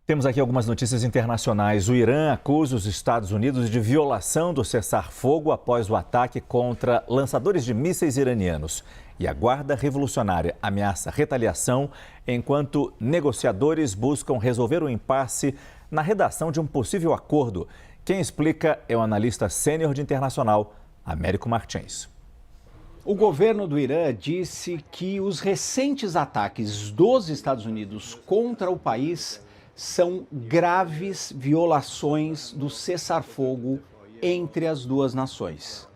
Temos aqui algumas notícias internacionais. O Irã acusa os Estados Unidos de violação do cessar-fogo após o ataque contra lançadores de mísseis iranianos. E a Guarda Revolucionária ameaça retaliação enquanto negociadores buscam resolver o impasse na redação de um possível acordo. Quem explica é o analista sênior de internacional, Américo Martins. O governo do Irã disse que os recentes ataques dos Estados Unidos contra o país são graves violações do cessar-fogo entre as duas nações.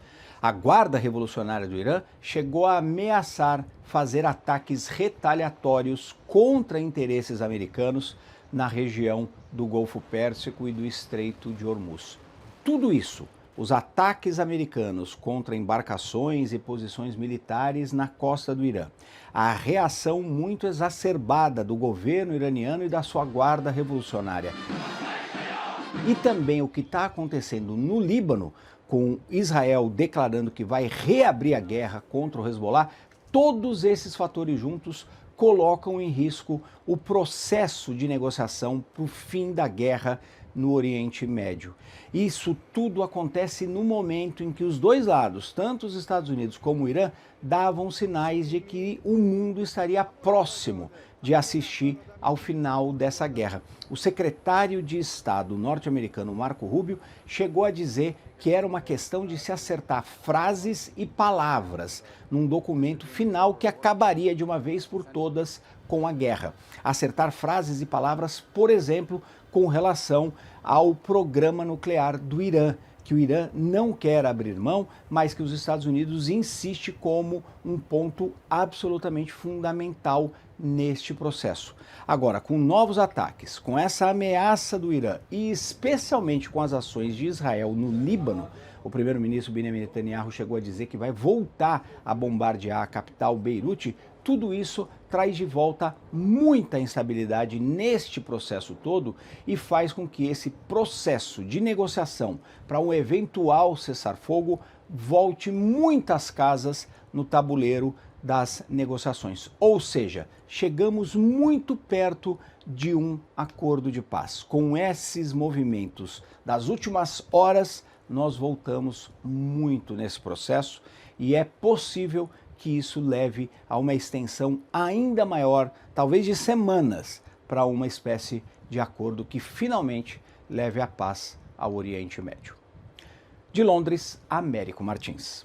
A Guarda Revolucionária do Irã chegou a ameaçar fazer ataques retaliatórios contra interesses americanos na região do Golfo Pérsico e do Estreito de Hormuz. Tudo isso, os ataques americanos contra embarcações e posições militares na costa do Irã, a reação muito exacerbada do governo iraniano e da sua Guarda Revolucionária. E também o que está acontecendo no Líbano, com Israel declarando que vai reabrir a guerra contra o Hezbollah, todos esses fatores juntos colocam em risco o processo de negociação para o fim da guerra no Oriente Médio. Isso tudo acontece no momento em que os dois lados, tanto os Estados Unidos como o Irã, davam sinais de que o mundo estaria próximo de assistir ao final dessa guerra. O secretário de Estado norte-americano Marco Rubio chegou a dizer que era uma questão de se acertar frases e palavras num documento final que acabaria de uma vez por todas com a guerra. Acertar frases e palavras, por exemplo, com relação ao programa nuclear do Irã, que o Irã não quer abrir mão, mas que os Estados Unidos insiste como um ponto absolutamente fundamental neste processo. Agora, com novos ataques, com essa ameaça do Irã e especialmente com as ações de Israel no Líbano, o primeiro-ministro Benjamin Netanyahu chegou a dizer que vai voltar a bombardear a capital Beirute. Tudo isso traz de volta muita instabilidade neste processo todo e faz com que esse processo de negociação para um eventual cessar-fogo volte muitas casas no tabuleiro das negociações. Ou seja, chegamos muito perto de um acordo de paz. Com esses movimentos das últimas horas, nós voltamos muito nesse processo e é possível que isso leve a uma extensão ainda maior, talvez de semanas, para uma espécie de acordo que finalmente leve a paz ao Oriente Médio. De Londres, Américo Martins.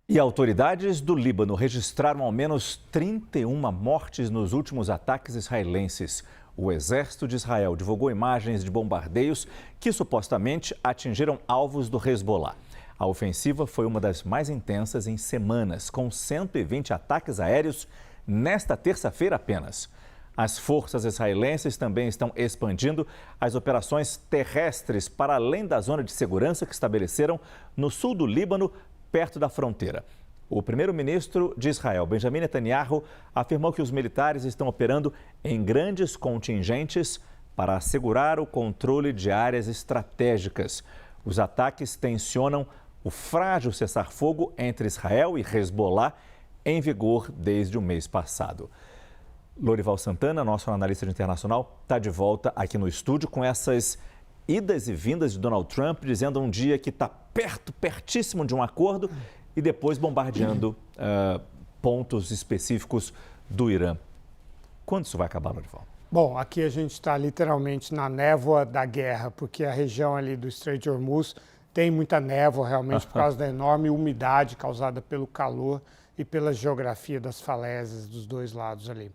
E autoridades do Líbano registraram ao menos 31 mortes nos últimos ataques israelenses. O exército de Israel divulgou imagens de bombardeios que supostamente atingiram alvos do Hezbollah. A ofensiva foi uma das mais intensas em semanas, com 120 ataques aéreos nesta terça-feira apenas. As forças israelenses também estão expandindo as operações terrestres para além da zona de segurança que estabeleceram no sul do Líbano, perto da fronteira. O primeiro-ministro de Israel, Benjamin Netanyahu, afirmou que os militares estão operando em grandes contingentes para assegurar o controle de áreas estratégicas. Os ataques tensionam o frágil cessar-fogo entre Israel e Hezbollah, em vigor desde o mês passado. Lorival Santana, nosso analista internacional, está de volta aqui no estúdio com essas idas e vindas de Donald Trump, dizendo um dia que está pertíssimo de um acordo e depois bombardeando pontos específicos do Irã. Quando isso vai acabar, Lorival? Bom, aqui a gente está literalmente na névoa da guerra, porque a região ali do Estreito de Hormuz tem muita névoa realmente por causa da enorme umidade causada pelo calor e pela geografia das falésias dos dois lados ali.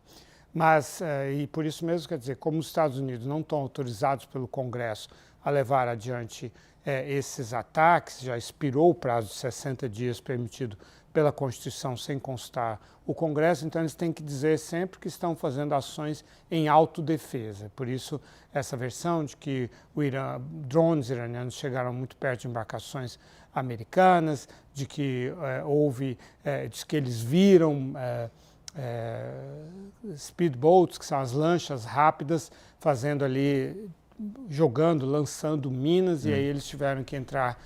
Mas, e por isso mesmo, quer dizer, como os Estados Unidos não estão autorizados pelo Congresso a levar adiante esses ataques, já expirou o prazo de 60 dias permitido pela Constituição sem constar o Congresso, então eles têm que dizer sempre que estão fazendo ações em autodefesa. Por isso, essa versão de que drones iranianos chegaram muito perto de embarcações americanas, de que diz que eles viram speedboats, que são as lanchas rápidas, fazendo ali, lançando minas, e aí eles tiveram que entrar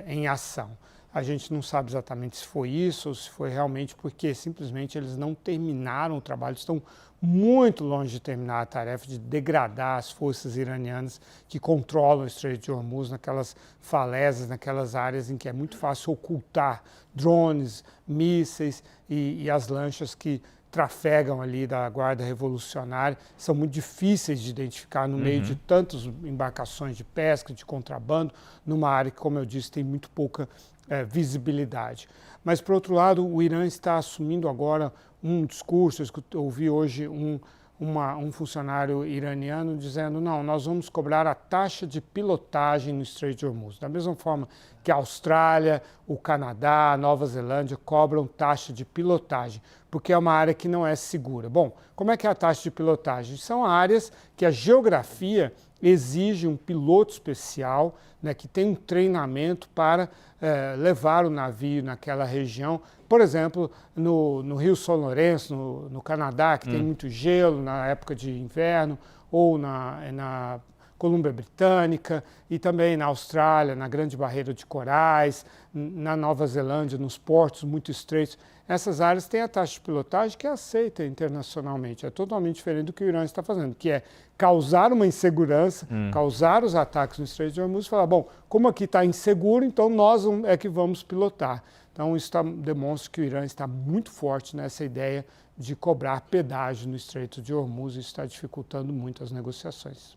em ação. A gente não sabe exatamente se foi isso ou se foi realmente porque simplesmente eles não terminaram o trabalho, estão muito longe de terminar a tarefa de degradar as forças iranianas que controlam o Estreito de Hormuz, naquelas falésias, naquelas áreas em que é muito fácil ocultar drones, mísseis e as lanchas que trafegam ali da Guarda Revolucionária. São muito difíceis de identificar no meio de tantas embarcações de pesca, de contrabando, numa área que, como eu disse, tem muito pouca visibilidade. Mas, por outro lado, o Irã está assumindo agora um discurso. Eu ouvi hoje um funcionário iraniano dizendo: não, nós vamos cobrar a taxa de pilotagem no Estreito de Hormuz. Da mesma forma que a Austrália, o Canadá, a Nova Zelândia cobram taxa de pilotagem, porque é uma área que não é segura. Bom, como é que é a taxa de pilotagem? São áreas que a geografia exige um piloto especial, né, que tem um treinamento para levar o navio naquela região. Por exemplo, no Rio São Lourenço, no Canadá, que tem muito gelo na época de inverno, ou na Colômbia Britânica, e também na Austrália, na Grande Barreira de Corais, na Nova Zelândia, nos portos muito estreitos. Essas áreas têm a taxa de pilotagem que é aceita internacionalmente. É totalmente diferente do que o Irã está fazendo, que é causar uma insegurança, causar os ataques no Estreito de Hormuz e falar: bom, como aqui está inseguro, então nós é que vamos pilotar. Então isso demonstra que o Irã está muito forte nessa ideia de cobrar pedágio no Estreito de Hormuz e isso está dificultando muito as negociações.